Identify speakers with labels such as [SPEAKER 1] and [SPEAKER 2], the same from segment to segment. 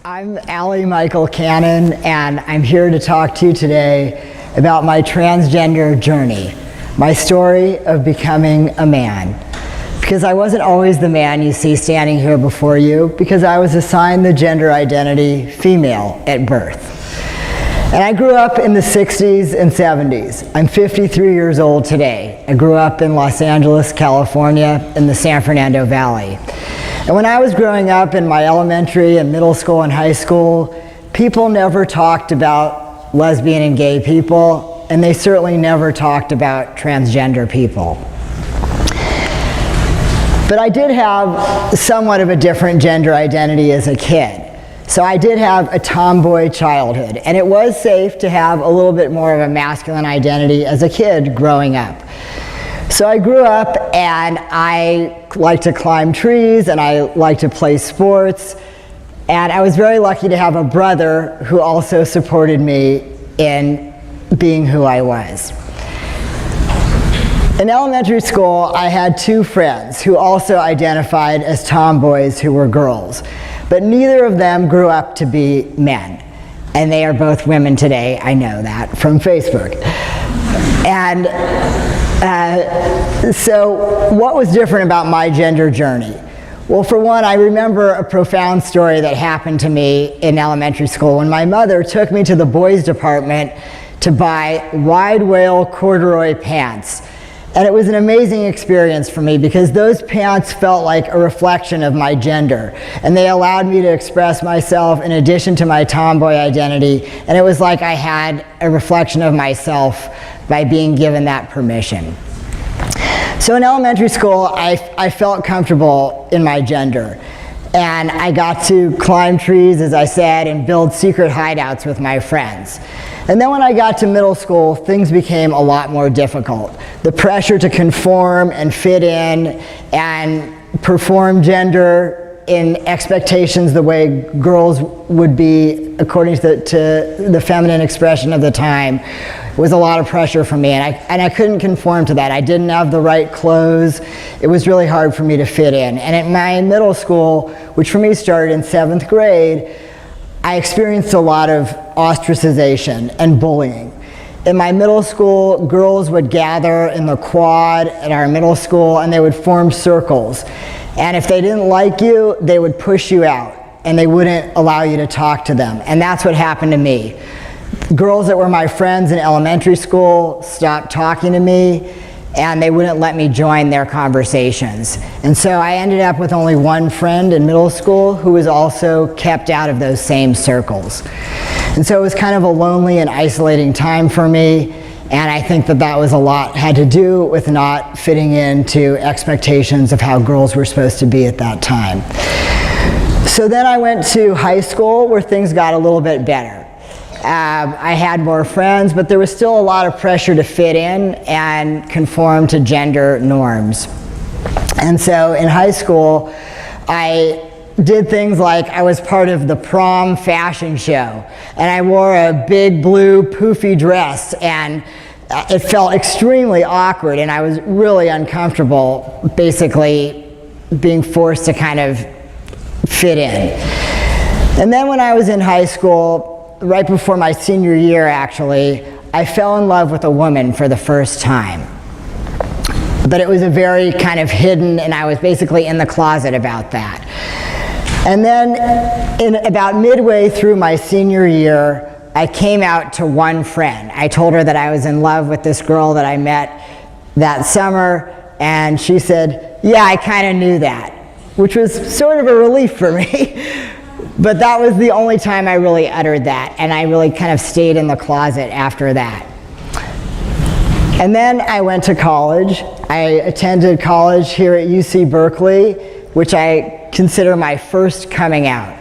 [SPEAKER 1] I'm 𝕒𝕟𝕠𝕦𝕥, and I'm here to talk to you today about my transgender journey, my story of becoming a man. Because I wasn't always the man you see standing here before you, because I was assigned the gender identity female at birth. And I grew up in the 60s and 70s. I'm 53 years old today. I grew up in Los Angeles, California, in the San Fernando Valley. And when I was growing up in my elementary and middle school and high school, people never talked about lesbian and gay people, and they certainly never talked about transgender people. But I did have somewhat of a different gender identity as a kid. So I did have a tomboy childhood, and it was safe to have a little bit more of a masculine identity as a kid growing up. So I grew up, and I liked to climb trees, and I liked to play sports, and I was very lucky to have a brother who also supported me in being who I was. In elementary school, I had two friends who also identified as tomboys who were girls, but neither of them grew up to be men. And they are both women today, I know that, from Facebook. And so what was different about my gender journey? Well, for one, I remember a profound story that happened to me in elementary school when my mother took me to the boys department to buy wide wale corduroy pants. And it was an amazing experience for me because those pants felt like a reflection of my gender. And they allowed me to express myself in addition to my tomboy identity. And it was like I had a reflection of myself by being given that permission. So in elementary school, I felt comfortable in my gender. And I got to climb trees, as I said, and build secret hideouts with my friends. And then when I got to middle school, things became a lot more difficult. The pressure to conform and fit in and perform gender in expectations the way girls would be according to the feminine expression of the time was a lot of pressure for me, and I couldn't conform to that. I didn't have the right clothes. It was really hard for me to fit in. And at my middle school, which for me started in 7th grade, I experienced a lot of ostracization and bullying. In my middle school, girls would gather in the quad at our middle school, and they would form circles. And if they didn't like you, they would push you out, and they wouldn't allow you to talk to them. And that's what happened to me. Girls that were my friends in elementary school stopped talking to me, and they wouldn't let me join their conversations. And so I ended up with only one friend in middle school who was also kept out of those same circles. And so it was kind of a lonely and isolating time for me, and I think that that was a lot had to do with not fitting into expectations of how girls were supposed to be at that time. So then I went to high school where things got a little bit better. I had more friends, but there was still a lot of pressure to fit in and conform to gender norms. And so in high school, I did things like I was part of the prom fashion show, and I wore a big blue poofy dress, and it felt extremely awkward, and I was really uncomfortable basically being forced to kind of fit in. And then when I was in high school, right before my senior year actually, I fell in love with a woman for the first time. But it was a very kind of hidden, and I was basically in the closet about that. And then in about midway through my senior year, I came out to one friend. I told her that I was in love with this girl that I met that summer, and she said, "Yeah, I kind of knew that," which was sort of a relief for me. But that was the only time I really uttered that, and I really kind of stayed in the closet after that. And then I went to college. I attended college here at UC Berkeley, which I consider my first coming out.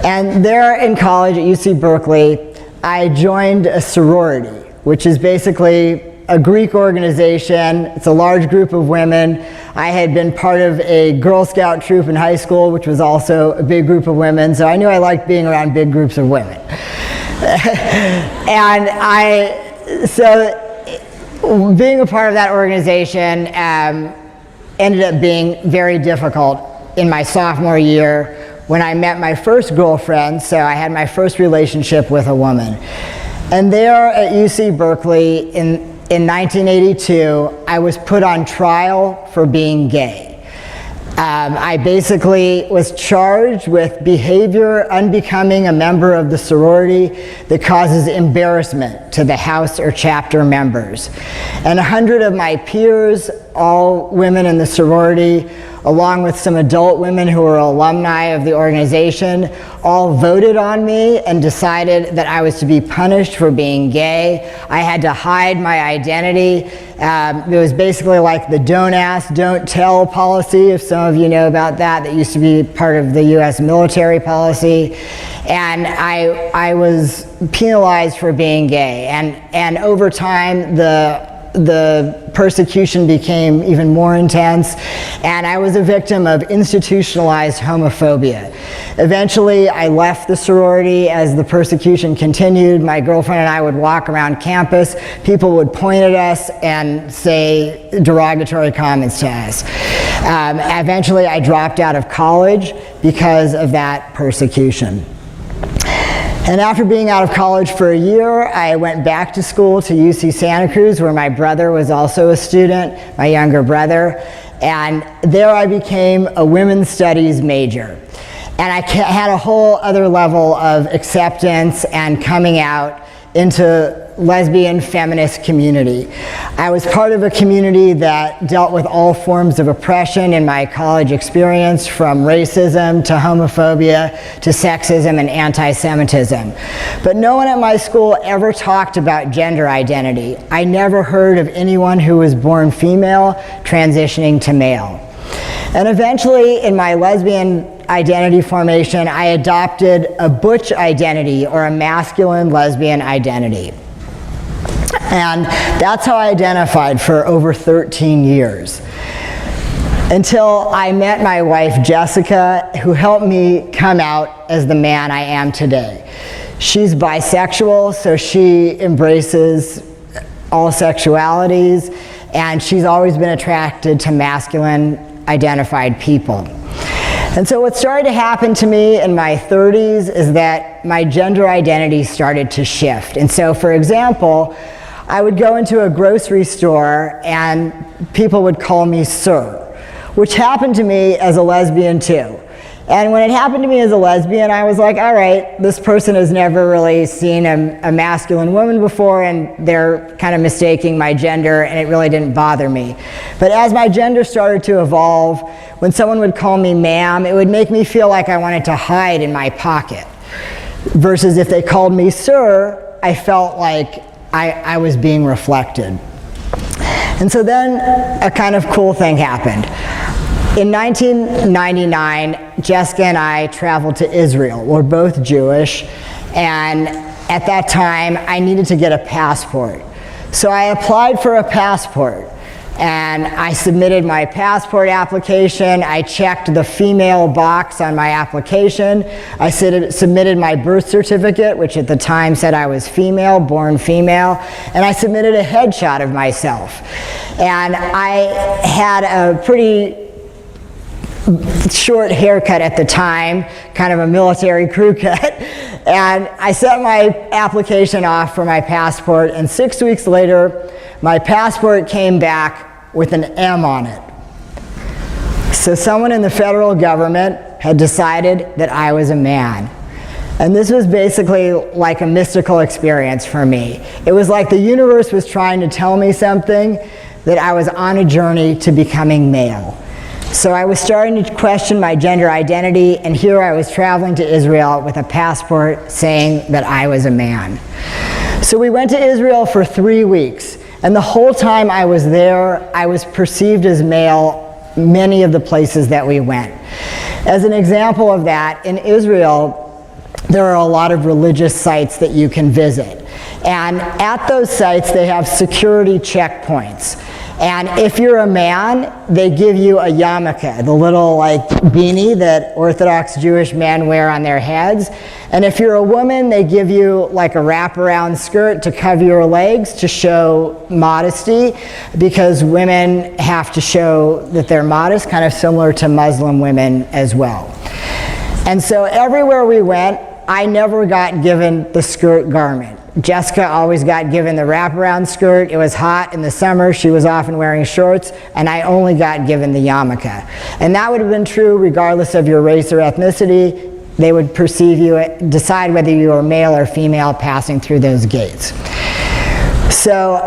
[SPEAKER 1] And there in college at UC Berkeley, I joined a sorority, which is basically a Greek organization. It's a large group of women. I had been part of a Girl Scout troop in high school, which was also a big group of women, so I knew I liked being around big groups of women. And so being a part of that organization ended up being very difficult in my sophomore year when I met my first girlfriend, so I had my first relationship with a woman. And there at UC Berkeley in 1982, I was put on trial for being gay. I basically was charged with behavior unbecoming a member of the sorority that causes embarrassment to the house or chapter members. And 100 of my peers, all women in the sorority, along with some adult women who were alumni of the organization, all voted on me and decided that I was to be punished for being gay. I had to hide my identity. It was basically like the don't ask, don't tell policy, if some of you know about that. That used to be part of the US military policy. And I was penalized for being gay. And over time, the persecution became even more intense, and I was a victim of institutionalized homophobia. Eventually, I left the sorority as the persecution continued. My girlfriend and I would walk around campus. People would point at us and say derogatory comments to us. Eventually, I dropped out of college because of that persecution. And after being out of college for a year, I went back to school to UC Santa Cruz, where my brother was also a student, my younger brother. And there I became a women's studies major. And I had a whole other level of acceptance and coming out into lesbian feminist community. I was part of a community that dealt with all forms of oppression in my college experience, from racism to homophobia to sexism and anti-Semitism. But no one at my school ever talked about gender identity. I never heard of anyone who was born female transitioning to male. And eventually, in my lesbian identity formation, I adopted a butch identity, or a masculine lesbian identity. And that's how I identified for over 13 years. Until I met my wife, Jessica, who helped me come out as the man I am today. She's bisexual, so she embraces all sexualities, and she's always been attracted to masculine identified people. And so what started to happen to me in my 30s is that my gender identity started to shift. And so, for example, I would go into a grocery store and people would call me sir, which happened to me as a lesbian too. And when it happened to me as a lesbian, I was like, all right, this person has never really seen a masculine woman before, and they're kind of mistaking my gender, and it really didn't bother me. But as my gender started to evolve, when someone would call me ma'am, it would make me feel like I wanted to hide in my pocket. Versus if they called me sir, I felt like I was being reflected. And so then a kind of cool thing happened. In 1999, Jessica and I traveled to Israel. We're both Jewish, and at that time, I needed to get a passport. So I applied for a passport, and I submitted my passport application. I checked the female box on my application. I submitted my birth certificate, which at the time said I was female, born female, and I submitted a headshot of myself. And I had a pretty short haircut at the time, kind of a military crew cut, and I sent my application off for my passport, and 6 weeks later, my passport came back with an M on it. So someone in the federal government had decided that I was a man. And this was basically like a mystical experience for me. It was like the universe was trying to tell me something, that I was on a journey to becoming male. So I was starting to question my gender identity, and here I was traveling to Israel with a passport saying that I was a man. So we went to Israel for 3 weeks, and the whole time I was there, I was perceived as male many of the places that we went. As an example of that, in Israel, there are a lot of religious sites that you can visit. And at those sites, they have security checkpoints. And if you're a man, they give you a yarmulke, the little like beanie that Orthodox Jewish men wear on their heads. And if you're a woman, they give you like a wraparound skirt to cover your legs to show modesty, because women have to show that they're modest, kind of similar to Muslim women as well. And so everywhere we went, I never got given the skirt garment. Jessica always got given the wraparound skirt. It was hot in the summer. She was often wearing shorts, and I only got given the yarmulke. And that would have been true regardless of your race or ethnicity. They would perceive you, decide whether you were male or female passing through those gates. So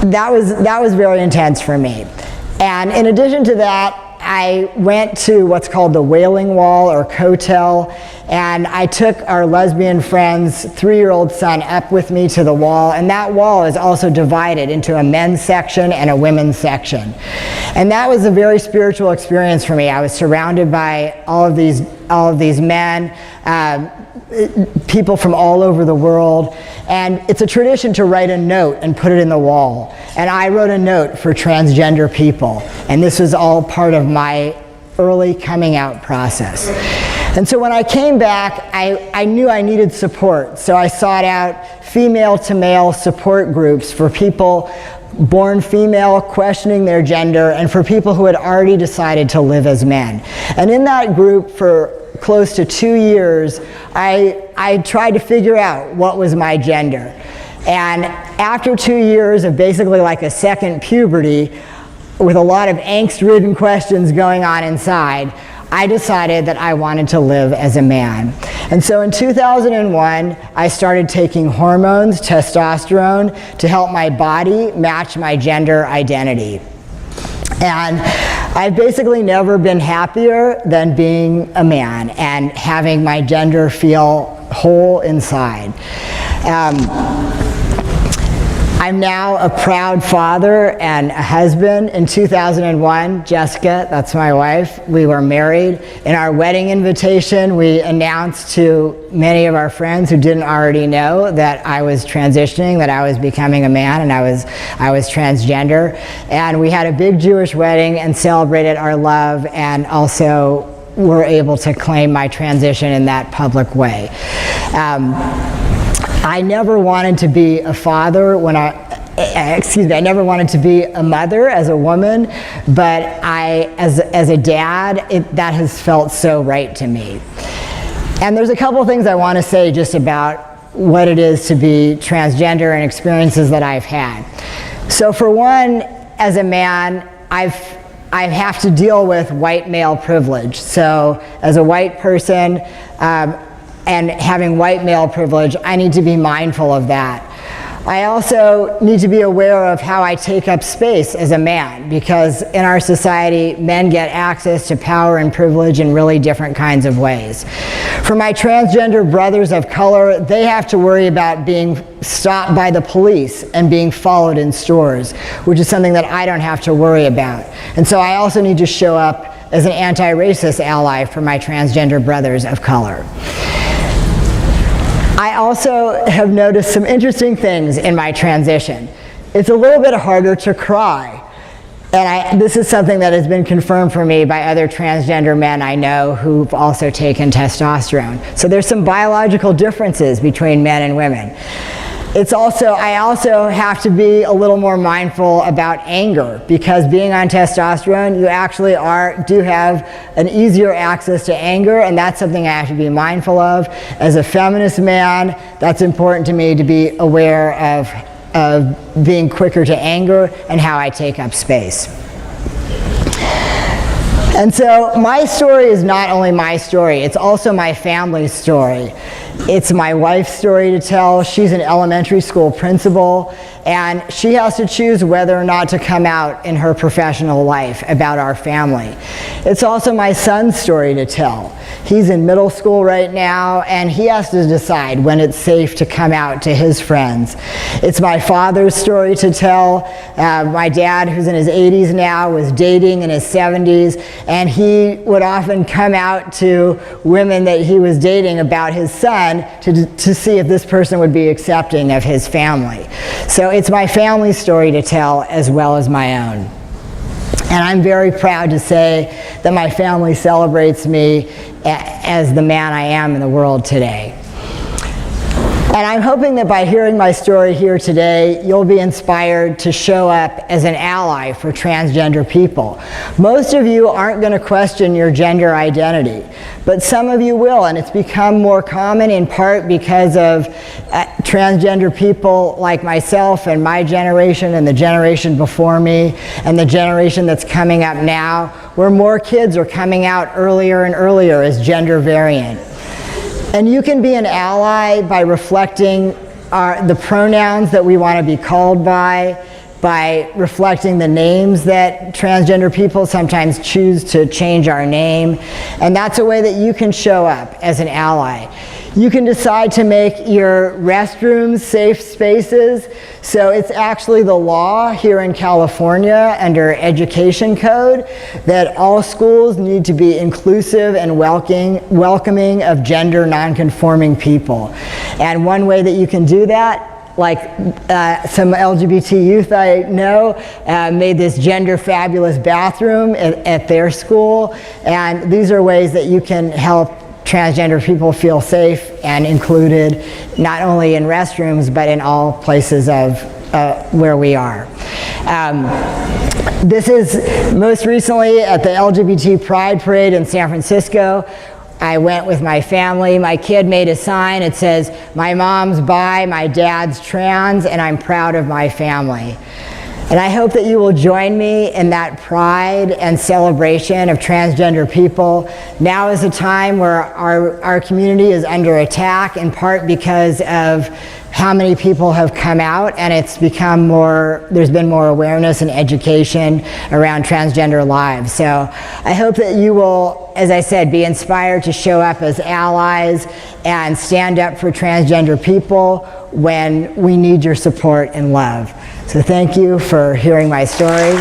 [SPEAKER 1] that was very intense for me. And in addition to that, I went to what's called the Wailing Wall or Kotel, and I took our lesbian friend's 3-year-old son up with me to the wall, and that wall is also divided into a men's section and a women's section. And that was a very spiritual experience for me. I was surrounded by all of these men, people from all over the world, and it's a tradition to write a note and put it in the wall. And I wrote a note for transgender people, and this was all part of my early coming out process. And so when I came back, I knew I needed support, so I sought out female to male support groups for people born female, questioning their gender, and for people who had already decided to live as men. And in that group for close to 2 years, I tried to figure out what was my gender. And after 2 years of basically like a second puberty, with a lot of angst-ridden questions going on inside, I decided that I wanted to live as a man. And so in 2001, I started taking hormones, testosterone, to help my body match my gender identity. And I've basically never been happier than being a man and having my gender feel whole inside. I'm now a proud father and a husband. In 2001, Jessica, that's my wife, we were married. In our wedding invitation, we announced to many of our friends who didn't already know that I was transitioning, that I was becoming a man, and I was transgender. And we had a big Jewish wedding and celebrated our love, and also were able to claim my transition in that public way. I never wanted to be a father I never wanted to be a mother as a woman, but as a dad, that has felt so right to me. And there's a couple things I want to say just about what it is to be transgender and experiences that I've had. So for one, as a man, I have to deal with white male privilege. So as a white person, and having white male privilege, I need to be mindful of that. I also need to be aware of how I take up space as a man, because in our society, men get access to power and privilege in really different kinds of ways. For my transgender brothers of color, they have to worry about being stopped by the police and being followed in stores, which is something that I don't have to worry about. And so I also need to show up as an anti-racist ally for my transgender brothers of color. I also have noticed some interesting things in my transition. It's a little bit harder to cry. And this is something that has been confirmed for me by other transgender men I know who've also taken testosterone. So there's some biological differences between men and women. I also have to be a little more mindful about anger, because being on testosterone, you actually do have an easier access to anger, and that's something I have to be mindful of. As a feminist man, that's important to me to be aware of being quicker to anger and how I take up space. And so my story is not only my story, it's also my family's story. It's my wife's story to tell. She's an elementary school principal, and she has to choose whether or not to come out in her professional life about our family. It's also my son's story to tell. He's in middle school right now, and he has to decide when it's safe to come out to his friends. It's my father's story to tell. My dad, who's in his 80s now, was dating in his 70s, and he would often come out to women that he was dating about his son to see if this person would be accepting of his family. So it's my family's story to tell as well as my own. And I'm very proud to say that my family celebrates me as the man I am in the world today. And I'm hoping that by hearing my story here today, you'll be inspired to show up as an ally for transgender people. Most of you aren't going to question your gender identity, but some of you will, and it's become more common in part because of transgender people like myself and my generation and the generation before me and the generation that's coming up now, where more kids are coming out earlier and earlier as gender variant. And you can be an ally by reflecting the pronouns that we want to be called by reflecting the names that transgender people sometimes choose to change our name. And that's a way that you can show up as an ally. You can decide to make your restrooms safe spaces. So it's actually the law here in California under education code that all schools need to be inclusive and welcoming of gender nonconforming people. And one way that you can do that, like some LGBT youth I know made this gender fabulous bathroom at their school. And these are ways that you can help transgender people feel safe and included, not only in restrooms, but in all places of where we are. This is most recently at the LGBT Pride Parade in San Francisco. I went with my family. My kid made a sign. It says, "My mom's bi, my dad's trans, and I'm proud of my family." And I hope that you will join me in that pride and celebration of transgender people. Now is a time where our community is under attack, in part because of how many people have come out, and it's become there's been more awareness and education around transgender lives. So I hope that you will, as I said, be inspired to show up as allies and stand up for transgender people when we need your support and love. So thank you for hearing my story.